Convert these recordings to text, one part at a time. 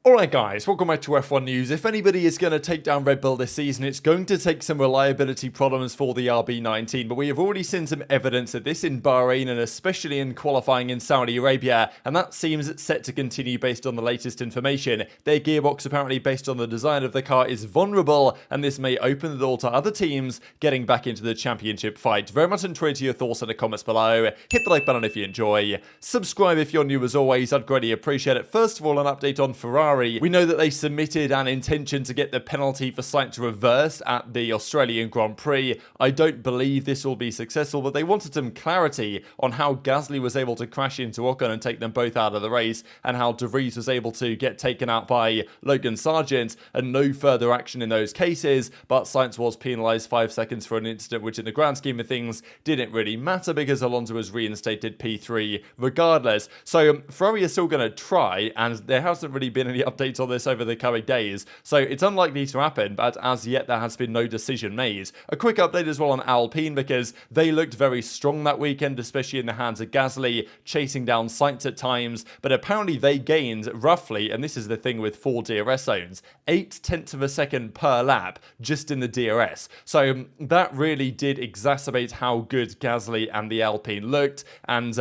Alright guys, welcome back to F1 News. If anybody is going to take down Red Bull this season, it's going to take some reliability problems for the RB19, but we have already seen some evidence of this in Bahrain and especially in qualifying in Saudi Arabia, and that seems set to continue based on the latest information. Their gearbox, apparently based on the design of the car, is vulnerable, and this may open the door to other teams getting back into the championship fight. Very much enjoyed your thoughts in the comments below. Hit the like button if you enjoy. Subscribe if you're new as always, I'd greatly appreciate it. First of all, an update on Ferrari. We know that they submitted an intention to get the penalty for Sainz reversed at the Australian Grand Prix. I don't believe this will be successful, but they wanted some clarity on how Gasly was able to crash into Ocon and take them both out of the race, and how De Vries was able to get taken out by Logan Sargent, and no further action in those cases. But Sainz was penalised 5 seconds for an incident which in the grand scheme of things didn't really matter because Alonso was reinstated P3 regardless. So Ferrari is still going to try, and there hasn't really been any updates on this over the coming days, so it's unlikely to happen, but as yet there has been no decision made. A quick update as well on Alpine, because they looked very strong that weekend, especially in the hands of Gasly, chasing down Sainz at times, but apparently they gained roughly, and this is the thing with 4 DRS zones, 0.8 of a second per lap just in the DRS. So that really did exacerbate how good Gasly and the Alpine looked, and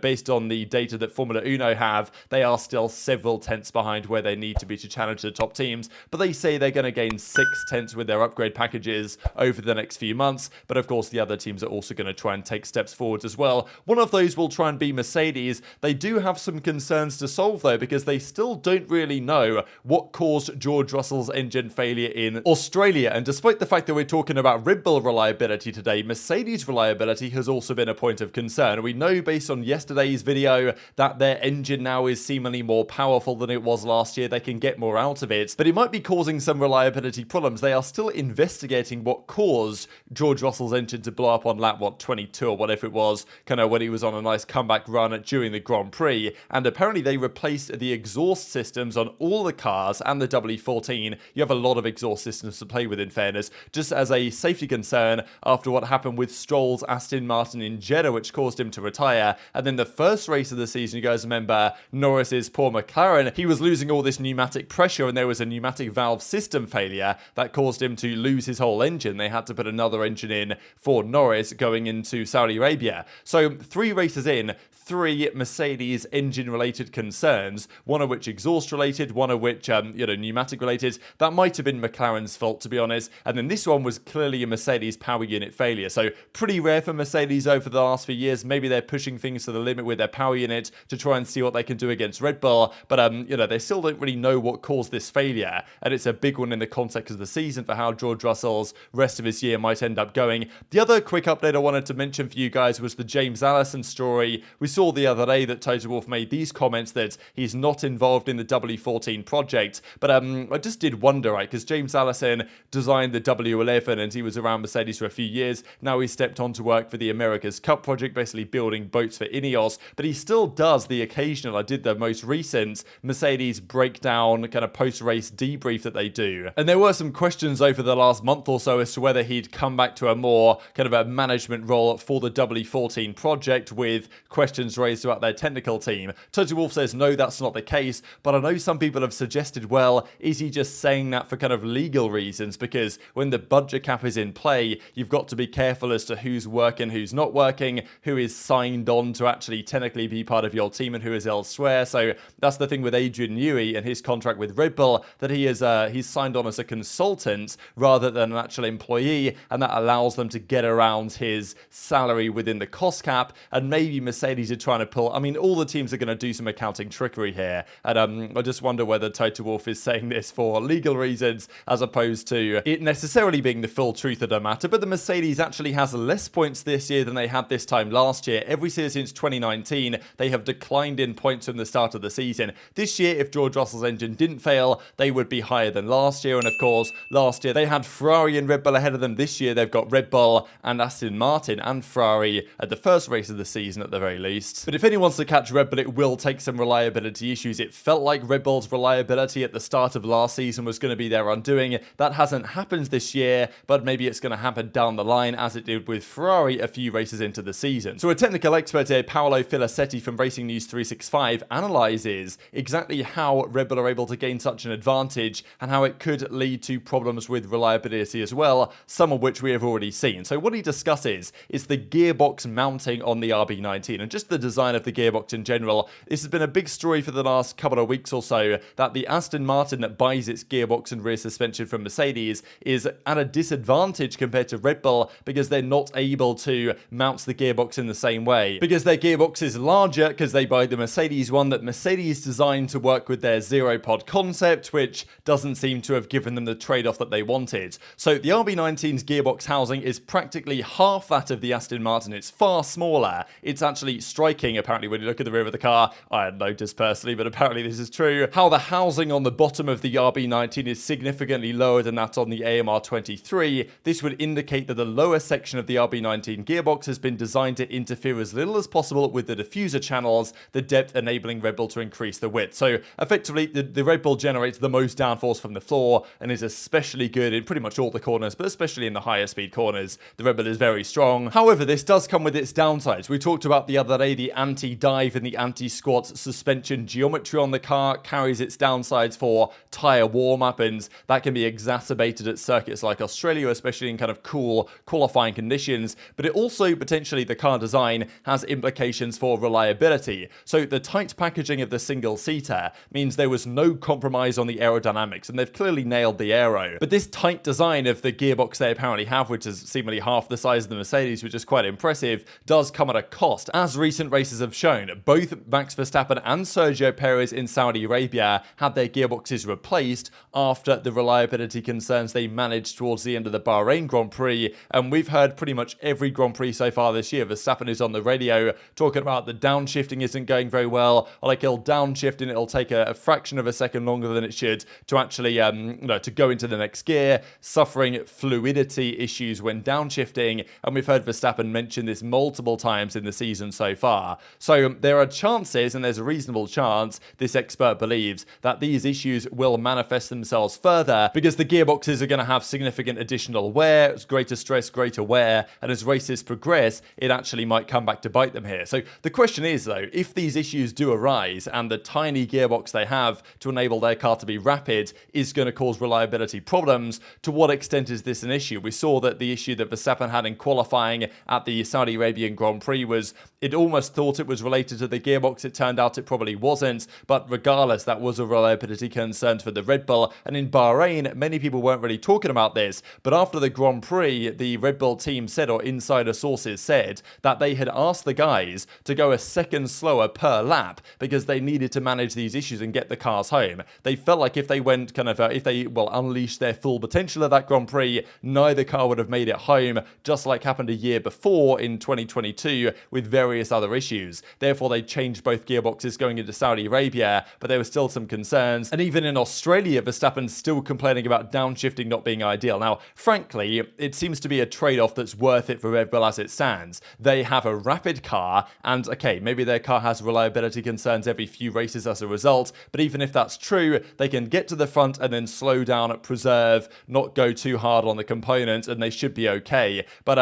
based on the data that Formula Uno have, they are still several tenths behind where they need to be to challenge the top teams, but they say they're going to gain 6 tenths with their upgrade packages over the next few months. But of course the other teams are also going to try and take steps forward as well. One of those will try and be Mercedes. They do have some concerns to solve though, because they still don't really know what caused George Russell's engine failure in Australia, and despite the fact that we're talking about Red Bull reliability today, Mercedes reliability has also been a point of concern. We know based on yesterday's video that their engine now is seemingly more powerful than it was last year. They can get more out of it, but it might be causing some reliability problems. They are still investigating what caused George Russell's engine to blow up on lap 22 or whatever it was, kind of when he was on a nice comeback run during the Grand Prix, and apparently they replaced the exhaust systems on all the cars and the W14. You have a lot of exhaust systems to play with, in fairness, just as a safety concern after what happened with Stroll's Aston Martin in Jeddah, which caused him to retire. And then the first race of the season, you guys remember Norris's poor McLaren, he was losing all this pneumatic pressure and there was a pneumatic valve system failure that caused him to lose his whole engine. They had to put another engine in for Norris going into Saudi Arabia. So 3 races in, 3 Mercedes engine related concerns, one of which exhaust related, one of which pneumatic related. That might have been McLaren's fault, to be honest, and then this one was clearly a Mercedes power unit failure. So pretty rare for Mercedes over the last few years. Maybe they're pushing things to the limit with their power unit to try and see what they can do against Red Bull, but they still don't really know what caused this failure, and it's a big one in the context of the season for how George Russell's rest of his year might end up going. The other quick update I wanted to mention for you guys was the James Allison story. We saw the other day that Toto Wolff made these comments that he's not involved in the W14 project, but I just did wonder, right, because James Allison designed the W11 and he was around Mercedes for a few years. Now he's stepped on to work for the America's Cup project, basically building boats for Ineos, but he still does the occasional, I did the most recent Mercedes breakdown kind of post-race debrief that they do. And there were some questions over the last month or so as to whether he'd come back to a more kind of a management role for the W14 project, with questions raised about their technical team. Toto Wolff says no, that's not the case, but I know some people have suggested, well, is he just saying that for kind of legal reasons? Because when the budget cap is in play, you've got to be careful as to who's working, who's not working, who is signed on to actually technically be part of your team and who is elsewhere. So that's the thing with Adrian Newey and his contract with Red Bull, that he's signed on as a consultant rather than an actual employee, and that allows them to get around his salary within the cost cap. And maybe Mercedes are trying to pull, I mean, all the teams are going to do some accounting trickery here, and I just wonder whether Toto Wolff is saying this for legal reasons as opposed to it necessarily being the full truth of the matter. But the Mercedes actually has less points this year than they had this time last year. Every year since 2019 they have declined in points from the start of the season. This year, if George Russell's engine didn't fail, they would be higher than last year, and of course last year they had Ferrari and Red Bull ahead of them. This year they've got Red Bull and Aston Martin and Ferrari at the first race of the season at the very least. But if anyone wants to catch Red Bull, it will take some reliability issues. It felt like Red Bull's reliability at the start of last season was going to be their undoing. That hasn't happened this year, but maybe it's going to happen down the line as it did with Ferrari a few races into the season. So a technical expert here, Paolo Filicetti from Racing News 365, analyses exactly how how Red Bull are able to gain such an advantage and how it could lead to problems with reliability as well, some of which we have already seen. So what he discusses is the gearbox mounting on the RB19 and just the design of the gearbox in general. This has been a big story for the last couple of weeks or so, that the Aston Martin that buys its gearbox and rear suspension from Mercedes is at a disadvantage compared to Red Bull because they're not able to mount the gearbox in the same way. Because their gearbox is larger because they buy the Mercedes one that Mercedes designed to work with their zero pod concept, which doesn't seem to have given them the trade-off that they wanted. So the RB19's gearbox housing is practically half that of the Aston Martin. It's far smaller. It's actually striking, apparently, when you look at the rear of the car. I hadn't noticed personally, but apparently this is true. How the housing on the bottom of the RB19 is significantly lower than that on the AMR23. This would indicate that the lower section of the RB19 gearbox has been designed to interfere as little as possible with the diffuser channels, the depth enabling Red Bull to increase the width. So effectively, the Red Bull generates the most downforce from the floor and is especially good in pretty much all the corners, but especially in the higher speed corners. The Red Bull is very strong. However, this does come with its downsides. We talked about the other day the anti-dive and the anti-squat suspension geometry on the car carries its downsides for tyre warm-up, and that can be exacerbated at circuits like Australia, especially in kind of cool qualifying conditions. But it also, potentially, the car design has implications for reliability. So the tight packaging of the single-seater means there was no compromise on the aerodynamics, and they've clearly nailed the aero. But this tight design of the gearbox they apparently have, which is seemingly half the size of the Mercedes, which is quite impressive, does come at a cost. As recent races have shown, both Max Verstappen and Sergio Perez in Saudi Arabia had their gearboxes replaced after the reliability concerns they managed towards the end of the Bahrain Grand Prix. And we've heard pretty much every Grand Prix so far this year. Verstappen is on the radio talking about the downshifting isn't going very well, or like he'll downshift and it'll take a fraction of a second longer than it should to actually to go into the next gear, suffering fluidity issues when downshifting. And we've heard Verstappen mention this multiple times in the season so far. So there are chances, and there's a reasonable chance, this expert believes, that these issues will manifest themselves further because the gearboxes are going to have significant additional wear, greater stress, greater wear, and as races progress, it actually might come back to bite them here. So the question is, though, if these issues do arise and the tiny gearbox they have to enable their car to be rapid is going to cause reliability problems, to what extent is this an issue? We saw that the issue that Verstappen had in qualifying at the Saudi Arabian Grand Prix was, it almost thought it was related to the gearbox. It turned out it probably wasn't, but regardless, that was a reliability concern for the Red Bull. And in Bahrain, many people weren't really talking about this, but after the Grand Prix, the Red Bull team said, or insider sources said, that they had asked the guys to go a second slower per lap because they needed to manage these issues and get the cars home. They felt like if they went if they unleashed their full potential at that Grand Prix, neither car would have made it home, just like happened a year before in 2022 with various other issues. Therefore, they changed both gearboxes going into Saudi Arabia, but there were still some concerns. And even in Australia, Verstappen's still complaining about downshifting not being ideal. Now, frankly, it seems to be a trade-off that's worth it for Red Bull as it stands. They have a rapid car, and okay, maybe their car has reliability concerns every few races as a result, but even if that's true, they can get to the front and then slow down, preserve, not go too hard on the components, and they should be okay. But,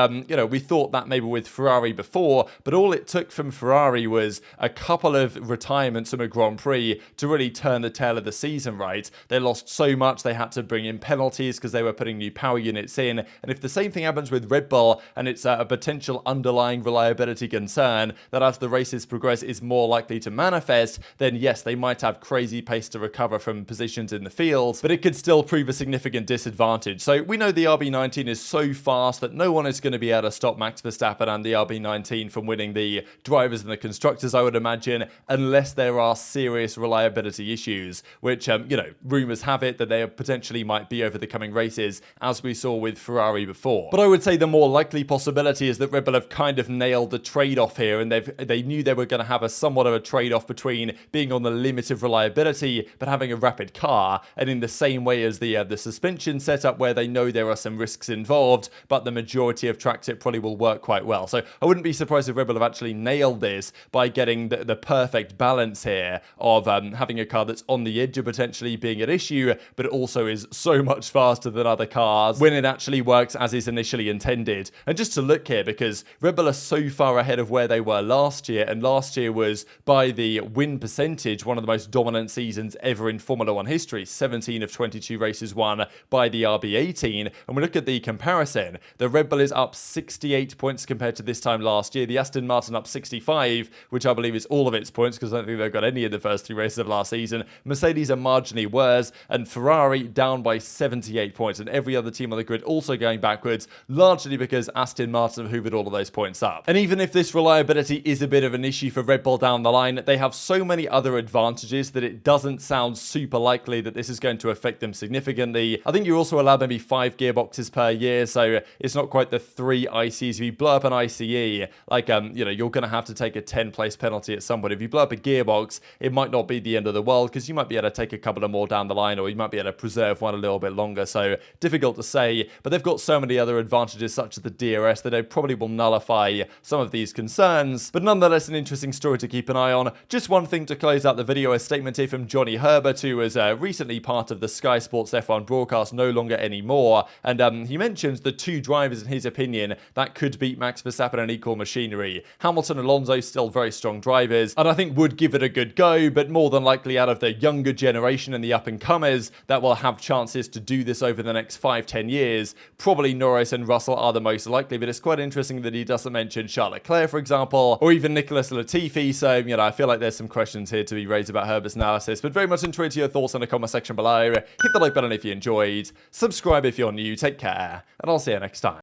we thought that maybe with Ferrari before, but all it took from Ferrari was a couple of retirements from a Grand Prix to really turn the tail of the season, right? They lost so much, they had to bring in penalties because they were putting new power units in, and if the same thing happens with Red Bull, and it's a potential underlying reliability concern that as the races progress is more likely to manifest, then yes, they might have crazy pace to recover from positions in the field, but it could still prove a significant disadvantage. So we know the RB19 is so fast that no one is going to be able to stop Max Verstappen and the RB19 from winning the drivers and the constructors, I would imagine, unless there are serious reliability issues, which, rumours have it that there potentially might be over the coming races, as we saw with Ferrari before. But I would say the more likely possibility is that Red Bull have kind of nailed the trade-off here, and they knew they were going to have a somewhat of a trade-off between being on the limit of reliability but having a rapid car, and in the same way as the suspension setup where they know there are some risks involved, but the majority of tracks it probably will work quite well. So I wouldn't be surprised if Red Bull have actually nailed this by getting the perfect balance here of having a car that's on the edge of potentially being an issue, but it also is so much faster than other cars when it actually works as is initially intended. And just to look here, because Red Bull are so far ahead of where they were last year, and last year was, by the win percentage, one of the most dominant dominant seasons ever in Formula 1 history. 17 of 22 races won by the RB18. And we look at the comparison. The Red Bull is up 68 points compared to this time last year. The Aston Martin up 65, which I believe is all of its points because I don't think they've got any in the first 3 races of last season. Mercedes are marginally worse, and Ferrari down by 78 points. And every other team on the grid also going backwards, largely because Aston Martin have hoovered all of those points up. And even if this reliability is a bit of an issue for Red Bull down the line, they have so many other advantages that it doesn't sound super likely that this is going to affect them significantly. I think you're also allowed maybe 5 gearboxes per year, so it's not quite the 3 ICs. If you blow up an ICE, like, you're going to have to take a 10-place penalty at some point. If you blow up a gearbox, it might not be the end of the world because you might be able to take a couple of more down the line, or you might be able to preserve one a little bit longer, so difficult to say. But they've got so many other advantages, such as the DRS, that they probably will nullify some of these concerns. But nonetheless, an interesting story to keep an eye on. Just one thing to close out the video, a statement here from Johnny Herbert, who was recently part of the Sky Sports F1 broadcast, no longer anymore. And he mentions the 2 drivers, in his opinion, that could beat Max Verstappen and equal machinery. Hamilton and Alonso still very strong drivers, and I think would give it a good go, but more than likely out of the younger generation and the up-and-comers that will have chances to do this over the next 5-10 years, probably Norris and Russell are the most likely. But it's quite interesting that he doesn't mention Charles Leclerc, for example, or even Nicholas Latifi. So, I feel like there's some questions here to be raised about Herbert's analysis, but very much enjoyed your thoughts in the comment section below. Hit the like button if you enjoyed, subscribe if you're new, take care, and I'll see you next time.